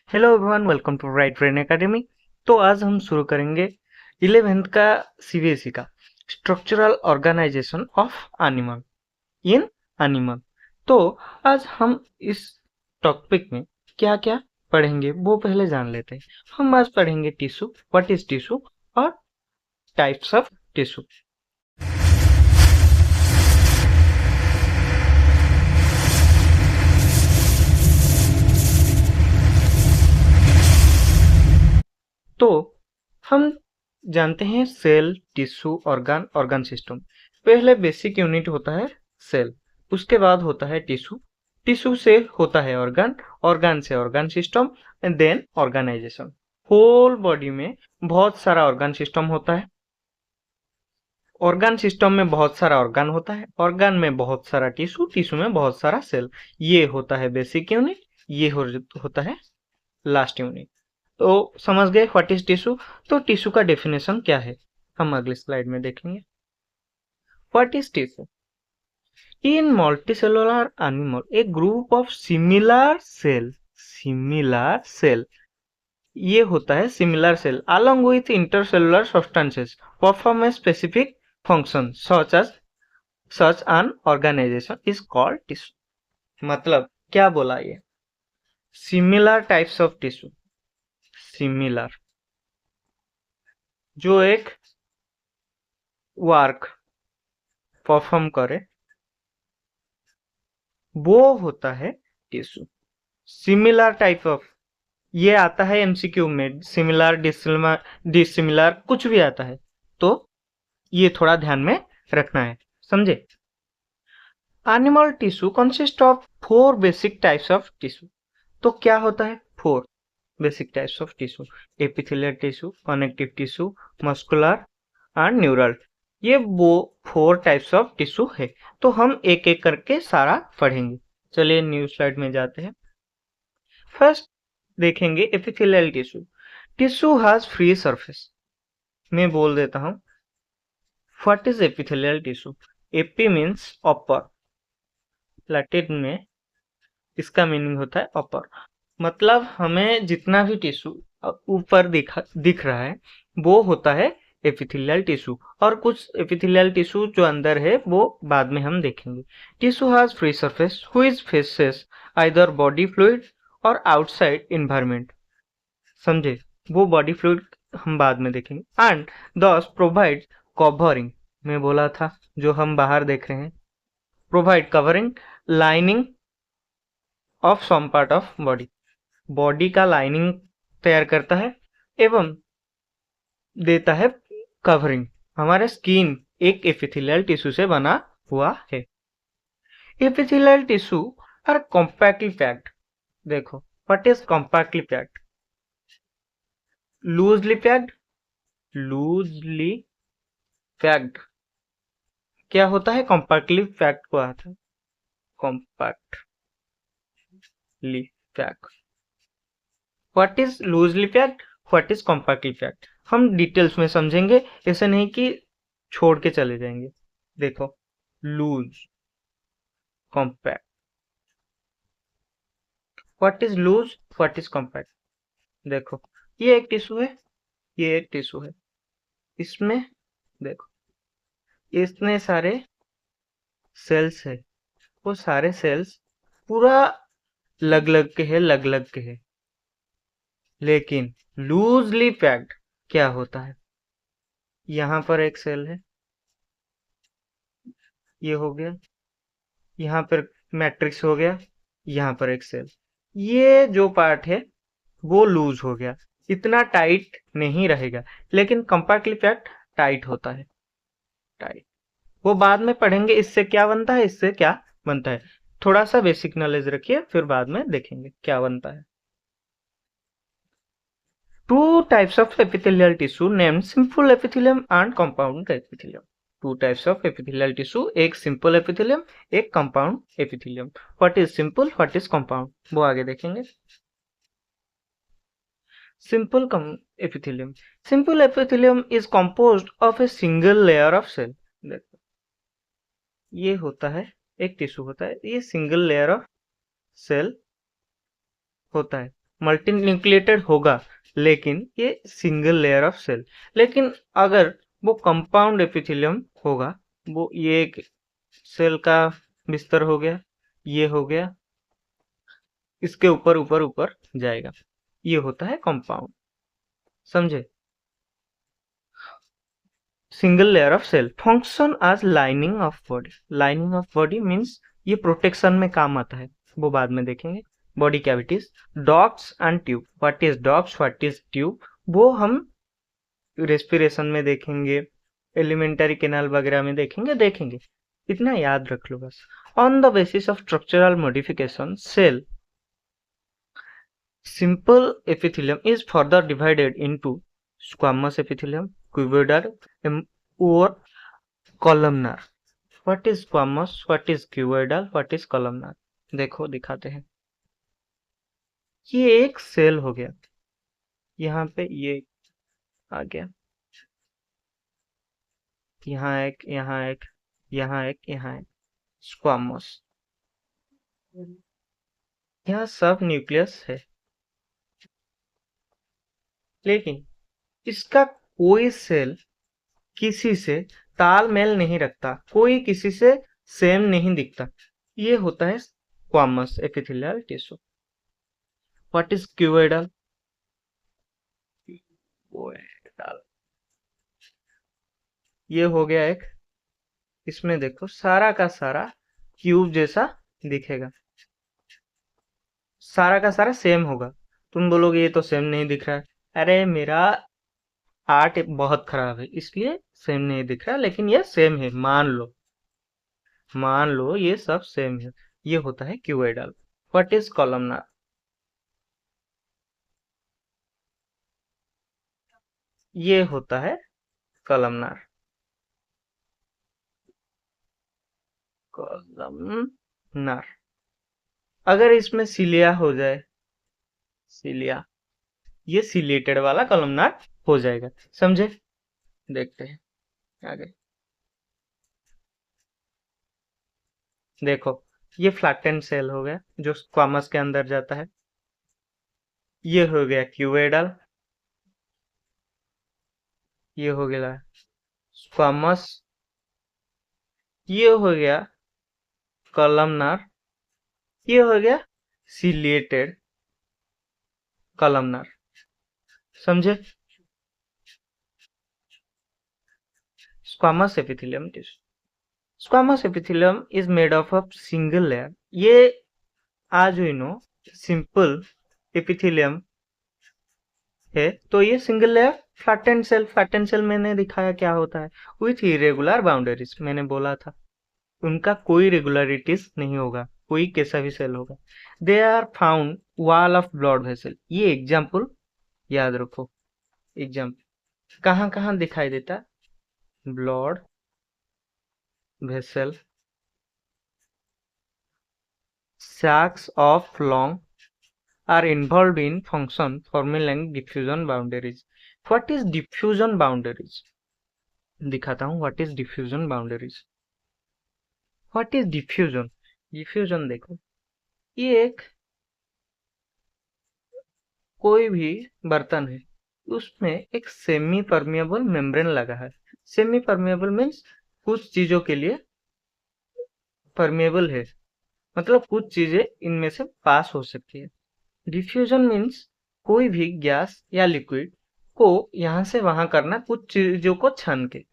Hello everyone, welcome to Right Brain Academy. तो आज हम शुरू करेंगे 11th का सीबीएसई का structural organisation of animal in animal. तो आज हम इस टॉपिक में क्या क्या पढ़ेंगे वो पहले जान लेते हैं। हम आज पढ़ेंगे टिश्यू, व्हाट इज टिश्यू और टाइप्स ऑफ टिश्यू। तो हम जानते हैं cell, tissue, organ, organ system. पहले बेसिक यूनिट होता है सेल, उसके बाद होता है टिश्यू, टिश्यू से होता है ऑर्गन, ऑर्गन से organ system and then organisation. Whole body में बहुत सारा ऑर्गन सिस्टम होता है, ऑर्गन सिस्टम में बहुत सारा ऑर्गन होता है, ऑर्गन में बहुत सारा टिश्यू, टिश्यू में बहुत सारा सेल। ये होता है बेसिक यूनिट, ये होता है लास्ट यूनिट। तो समझ गए व्हाट इज टिश्यू। तो टिश्यू का डेफिनेशन क्या है हम अगले स्लाइड में देखेंगे। What is tissue? In multicellular animal a group of similar cell, ये होता है similar cell along with intercellular substances perform a specific function such an organization is called tissue। मतलब क्या बोला ये? Similar types of tissue, similar जो एक work perform करे वो होता है टिश्यू। सिमिलर टाइप ऑफ, ये आता है एमसीक्यू में, सिमिलर डिसिमिलर कुछ भी आता है, तो ये थोड़ा ध्यान में रखना है, समझे। Animal tissue consist of 4 basic types of tissue. तो क्या होता है 4 basic types of tissue? Epithelial tissue, connective tissue, muscular and neural. ये वो 4 टाइप्स ऑफ टिश्यू है। तो हम एक एक करके सारा पढ़ेंगे। चलिए न्यू स्लाइड में जाते हैं। फर्स्ट देखेंगे epithelial tissue. Tissue has free surface. मैं बोल देता हूं what is epithelial tissue. AP means upper, Latin में इसका मीनिंग होता है अपर। मतलब हमें जितना भी टिश्यू ऊपर दिख रहा है वो होता है एपिथेलियल टिश्यू, और कुछ एपिथेलियल टिश्यू जो अंदर है वो बाद में हम देखेंगे। Tissue has free surface which faces either body fluid और आउटसाइड इन्वायरमेंट। समझे, वो बॉडी फ्लूइड हम बाद में देखेंगे। एंड दस प्रोवाइड कवरिंग, मैं बोला था जो हम बाहर देख रहे हैं, provide covering lining of some part of body, बॉडी का लाइनिंग तैयार करता है एवं देता है कवरिंग। हमारे स्किन एक एपिथेलियल टिश्यू से बना हुआ है। Epithelial tissue are compactly packed. देखो what is compactly packed? Loosely packed, loosely packed क्या होता है? कॉम्पैक्टली पैक्ड को आता है compactly packed. What is loosely packed, what is compactly packed, हम डिटेल्स में समझेंगे, ऐसे नहीं कि छोड़ के चले जाएंगे। देखो loose, compact, what is loose, what is compact. देखो ये एक टिश्यू है, ये एक टिश्यू है, इसमें देखो इतने सारे सेल्स है, वो सारे सेल्स पूरा लग लग के है, लग लग के है। लेकिन लूजली पैक्ड क्या होता है? यहां पर एक सेल है, ये हो गया, यहाँ पर मैट्रिक्स हो गया, यहाँ पर एक सेल, ये जो पार्ट है वो लूज हो गया, इतना टाइट नहीं रहेगा। लेकिन कंपैक्टली पैक्ड टाइट होता है, टाइट। वो बाद में पढ़ेंगे इससे क्या बनता है, इससे क्या बनता है। थोड़ा सा बेसिक नॉलेज रखिए, फिर बाद में देखेंगे क्या बनता है। Two types of epithelial tissue named simple epithelium and compound epithelium. Two types of epithelial tissue, एक सिंपल एपिथेलियम, एक compound epithelium. What is simple, what is compound, वो आगे देखेंगे। Simple epithelium, simple epithelium is composed of a single layer of cell। देखो ये होता है, एक टिश्यू होता है, ये सिंगल लेयर ऑफ सेल होता है। मल्टी न्यूक्लिएटेड होगा, लेकिन ये सिंगल लेयर ऑफ सेल। लेकिन अगर वो कंपाउंड एपिथेलियम होगा, वो ये एक सेल का बिस्तर हो गया, ये हो गया, इसके ऊपर ऊपर ऊपर जाएगा, ये होता है कंपाउंड। समझे? Single layer of cell function as lining of body. Lining of body means ये प्रोटेक्शन में काम आता है, वो बाद में देखेंगे। Body cavities, ducts and tube. What is ducts, what is tube, वो हम रेस्पिरेशन में देखेंगे, एलिमेंटरी कैनाल वगैरह में देखेंगे। इतना याद रख लो बस। On the basis of structural modification, cell simple epithelium is further divided into squamous epithelium, cuboidal, or columnar. What is squamous, what is cuboidal, what is columnar? देखो दिखाते हैं। ये एक सेल हो गया, यहाँ पे ये आ गया, यहाँ एक, यहाँ एक, यहाँ एक, यहाँ एक, स्क्वामोस। यहाँ सब न्यूक्लियस है, लेकिन इसका कोई सेल किसी से तालमेल नहीं रखता, कोई किसी से सेम नहीं दिखता। ये होता है squamous epithelial tissue. What is cuboidal? ये हो गया एक, इसमें देखो सारा का सारा क्यूब जैसा दिखेगा, सारा का सारा सेम होगा। तुम बोलोगे ये तो सेम नहीं दिख रहा है। अरे मेरा आर्ट बहुत खराब है, इसलिए सेम नहीं दिख रहा, लेकिन ये सेम है, मान लो ये सब सेम है। ये होता है क्यूबोइडल। What is columnar? ये होता है कॉलमनार। कॉलमनार अगर इसमें सिलिया हो जाए, सिलिया, ये सिलेटेड वाला कॉलमनार हो जाएगा। समझे? देखते हैं आगे। देखो ये फ्लैटेंड सेल हो गया जो स्क्वामस के अंदर जाता है। ये हो गया क्यूबोइडल, ये हो गया स्क्वामस, ये हो गया कॉलमनार, ये हो गया सिलिएटेड कॉलमनार। समझे? Squamous epithelium tissue, squamous epithelium is made of single layer. ये as we know simple epithelium है, तो ये single layer flattened cell. Flattened cell मैंने दिखाया क्या होता है, विथ इरेगुलर बाउंड्रीज। मैंने बोला था उनका कोई रेगुलरिटीज नहीं होगा, कोई कैसा भी सेल होगा। They are found wall of blood vessel. ये एग्जाम्पल याद रखो, एग्जाम्पल कहाँ कहाँ दिखाई देता, blood vessel, sacs of lung are involved in function forming diffusion boundaries. What is diffusion boundaries? दिखाता हूँ what is diffusion boundaries. What is diffusion? Diffusion देखो, ये एक कोई भी बर्तन है, उसमें एक सेमी परमिएबल मेम्ब्रेन लगा है। सेमी परमिएबल मीन्स कुछ चीजों के लिए परमिएबल है, मतलब कुछ चीजें इनमें से पास हो सकती है। डिफ्यूजन मीन्स कोई भी गैस या लिक्विड को यहाँ से वहां करना, कुछ चीजों को छान के।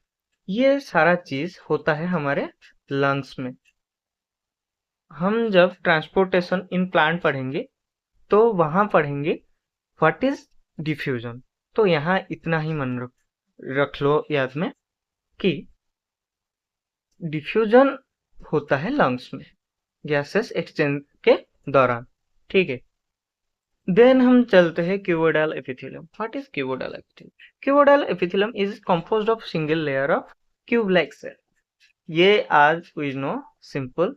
ये सारा चीज होता है हमारे लंग्स में। हम जब ट्रांसपोर्टेशन इन प्लांट पढ़ेंगे तो वहां पढ़ेंगे व्हाट इज डिफ्यूजन। तो यहाँ इतना ही मन रख लो याद में कि डिफ्यूजन होता है लंग्स में गैसेस एक्सचेंज के दौरान। ठीक है, देन हम चलते हैं cuboidal epithelium. What is cuboidal epithelium? Cuboidal epithelium is composed of single layer of cube like cell. ये as we know simple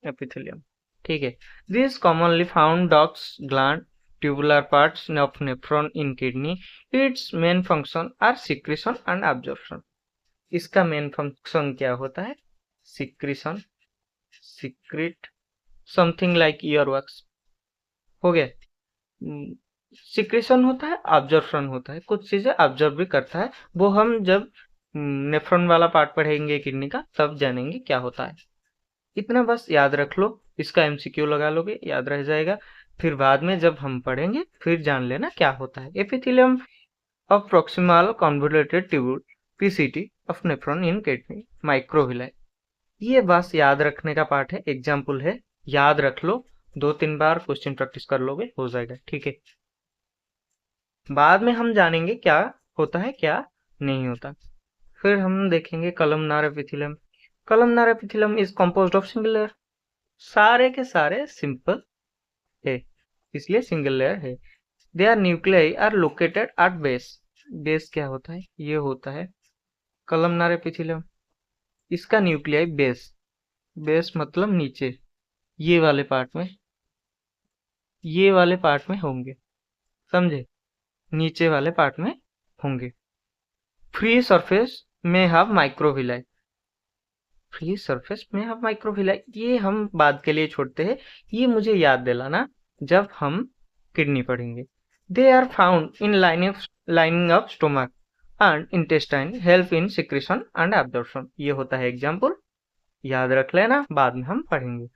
epithelium. ठीक है, this commonly found ducts, gland, tubular parts of nephron in kidney. Its main function are secretion and absorption. इसका main function क्या होता है? Secretion, secrete something like ear wax. हो गया। Secretion होता है, ऑब्जर्प्शन होता है, कुछ चीजें ऑब्जर्व भी करता है। वो हम जब नेफ्रॉन वाला पार्ट पढ़ेंगे किडनी का तब जानेंगे क्या होता है। इतना बस याद रख लो, इसका एमसीक्यू लगा लोगे याद रह जाएगा। फिर बाद में जब हम पढ़ेंगे फिर जान लेना क्या होता है। Epithelium of proximal convoluted tubule PCT of nephron in kidney microvilli. ये बस याद रखने का पार्ट है, एग्जाम्पल है, याद रख लो। 2-3 बार क्वेश्चन प्रैक्टिस कर लोगे हो जाएगा, ठीक है। बाद में हम जानेंगे क्या होता है क्या नहीं होता। फिर हम देखेंगे columnar epithelium. Columnar epithelium is composed of single layer. सारे के सारे सिंपल है, इसलिए सिंगल लेयर है। They are nuclei are located at base. Base क्या होता है? ये होता है कलमनार एपिथेलियम। इसका न्यूक्लियाई बेस, बेस मतलब नीचे, ये वाले पार्ट में, ये वाले पार्ट में होंगे, समझे? नीचे वाले पार्ट में होंगे। फ्री सरफेस में हैव माइक्रोविलाई। फ्री सरफेस में हैव माइक्रोविलाई, ये हम बाद के लिए छोड़ते हैं। ये मुझे याद दिलाना जब हम किडनी पढ़ेंगे। They are found in lining of stomach and intestine, help in secretion and absorption. ये होता है एग्जाम्पल, याद रख लेना, बाद में हम पढ़ेंगे।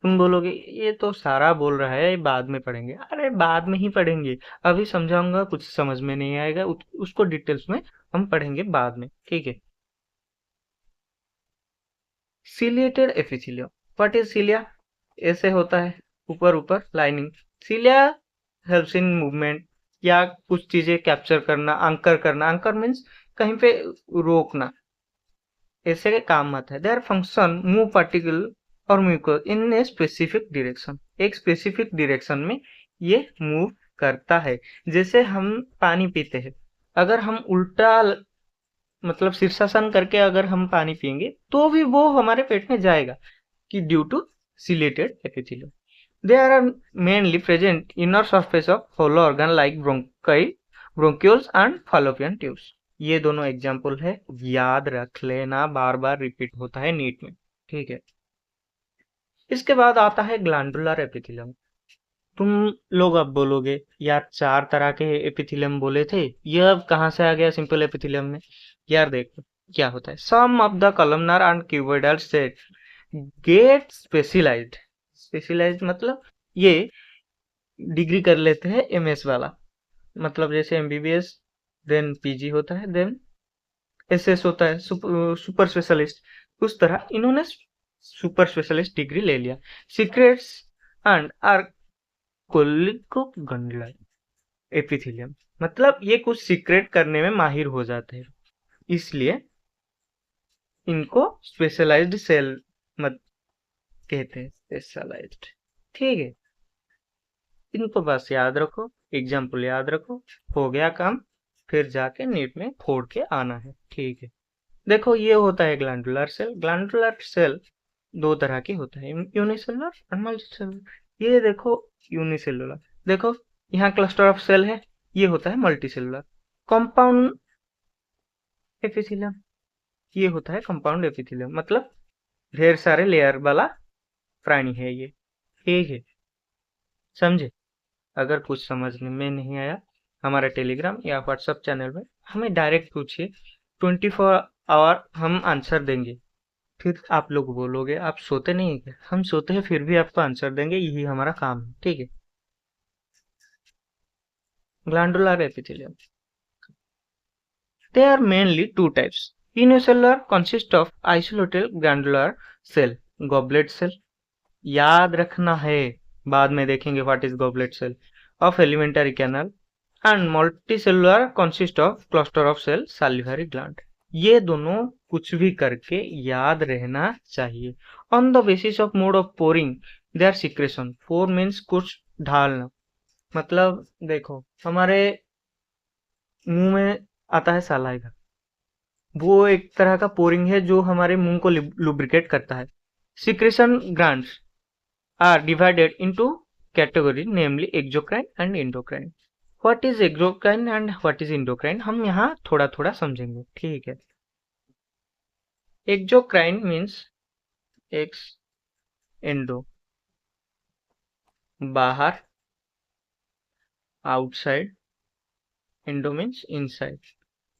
तुम बोलोगे ये तो सारा बोल रहा है बाद में पढ़ेंगे। अरे बाद में ही पढ़ेंगे, अभी समझाऊंगा कुछ समझ में नहीं आएगा, उसको डिटेल्स में हम पढ़ेंगे बाद में, ठीक है। Ciliated epithelium. What is cilia? ऐसे होता है, ऊपर ऊपर lining. Cilia helps in movement, या कुछ चीजें कैप्चर करना, अंकर करना। अंकर मीन्स कहीं पे रोकना, ऐसे के काम आता है। देयर फंक्शन मूव पार्टिकल और mucus in a specific direction. एक स्पेसिफिक डायरेक्शन में ये मूव करता है। जैसे हम पानी पीते हैं, अगर हम उल्टा मतलब शीर्षासन करके अगर हम पानी पिएंगे तो भी वो हमारे पेट में जाएगा, कि due to ciliated epithelium. They are mainly present inner surface of hollow organ like bronchi, bronchioles and fallopian tubes. ये दोनों एग्जाम्पल है, याद रख लेना, बार बार रिपीट होता है नीट में, ठीक है। इसके बाद आता है ग्लैंडुलर एपिथेलियम। तुम लोग अब बोलोगे यार 4 तरह के एपिथेलियम बोले थे, ये अब कहाँ से आ गया सिंपल एपिथेलियम में? यार देखो क्या होता है। Some of the columnar and cuboidal set get specialised. Specialised मतलब ये डिग्री कर लेते हैं एमएस वाला, मतलब जैसे एमबीबीएस, देन पीजी होता है, देन एसएस होता है, सुपर स्पेशलिस्ट। उस तरह इन्होंने सुपर स्पेशलिस्ट डिग्री ले लिया। सीक्रेट्स एंड आर कोलिकोगंडुला एपिथेलियम, मतलब ये कुछ सीक्रेट करने में माहिर हो जाते हैं, इसलिए इनको स्पेशलाइज्ड सेल मत कहते हैं, स्पेशलाइज्ड, ठीक है। इनको बस याद रखो, एग्जाम्पल याद रखो, हो गया काम। फिर जाके नीट में फोड़ के आना है, ठीक है। देखो ये होता है ग्लैंडुलर सेल। ग्लैंडुलर सेल 2 तरह के होता है, यूनिसेलुलर और मल्टीसेलुलर। ये देखो यूनिसेलुलर, देखो यहाँ क्लस्टर ऑफ सेल है, ये होता है मल्टीसेलुलर। कंपाउंड एपिथेलियम, ये होता है कंपाउंड एपिथेलियम, मतलब ढेर सारे लेयर वाला प्राणी है ये, ठीक है, समझे? अगर कुछ समझने में नहीं आया, हमारे टेलीग्राम या व्हाट्सएप चैनल में हमें डायरेक्ट पूछिए, 24 आवर हम आंसर देंगे। फिर आप लोग बोलोगे आप सोते नहीं है क्या? हम सोते हैं फिर भी आपको आंसर देंगे, यही हमारा काम है, ठीक है। Glandular epithelium, there are mainly 2 types. Unicellular consists of isolated glandular cell, goblet cell, याद रखना है, बाद में देखेंगे what is goblet cell, of alimentary canal. And multicellular consist of cluster of cell salivary gland. ये दोनों कुछ भी करके याद रहना चाहिए। On the basis of mode of pouring their secretion. Pour means कुछ ढालना, मतलब देखो हमारे मुंह में आता है सलाइवा, वो एक तरह का पोरिंग है जो हमारे मुंह को लुब्रिकेट करता है। Secretion glands are divided into category, namely exocrine and endocrine. What is exocrine and what is endocrine, हम यहाँ थोड़ा थोड़ा समझेंगे, ठीक है। exocrine means ex, endo बाहर, आउटसाइड, एंडो मीन्स इनसाइड।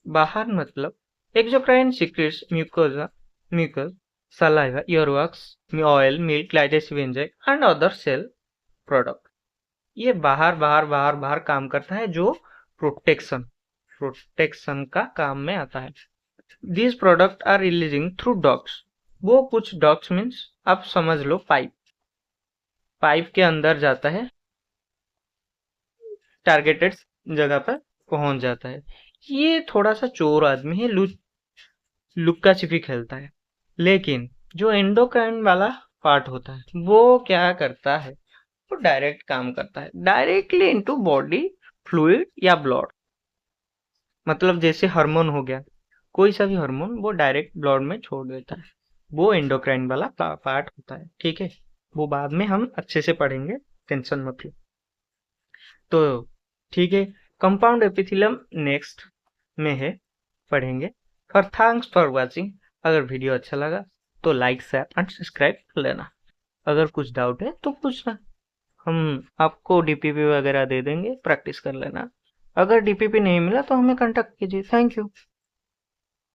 बाहर मतलब exocrine secretes mucosa, mucus, saliva, earwax, oil, milk, digestive enzyme and other cell product। ये बाहर बाहर बाहर बाहर काम करता है, जो प्रोटेक्शन प्रोटेक्शन का काम में आता है। These products are releasing through ducts। वो कुछ डक्ट्स मीन्स आप समझ लो पाइप, पाइप के अंदर जाता है, टारगेटेड जगह पर पहुंच जाता है। ये थोड़ा सा चोर आदमी है, लुक्का छिपी खेलता है। लेकिन जो एंडोक्राइन वाला पार्ट होता है वो क्या करता है, वो डायरेक्ट काम करता है, डायरेक्टली इनटू बॉडी फ्लूइड या ब्लड। मतलब जैसे हार्मोन हो गया, कोई सा भी हार्मोन वो डायरेक्ट ब्लड में छोड़ देता है, वो एंडोक्राइन वाला पार्ट होता है। ठीक है, वो बाद में हम अच्छे से पढ़ेंगे, टेंशन मत लो। तो ठीक है, कंपाउंड एपिथेलियम नेक्स्ट में है, पढ़ेंगे। और थैंक्स फॉर वॉचिंग। अगर वीडियो अच्छा लगा तो लाइक शेयर एंड सब्सक्राइब कर लेना। अगर कुछ डाउट है तो पूछना, हम आपको डीपीपी वगैरह दे देंगे, प्रैक्टिस कर लेना। अगर डीपीपी नहीं मिला तो हमें कांटेक्ट कीजिए। Thank you.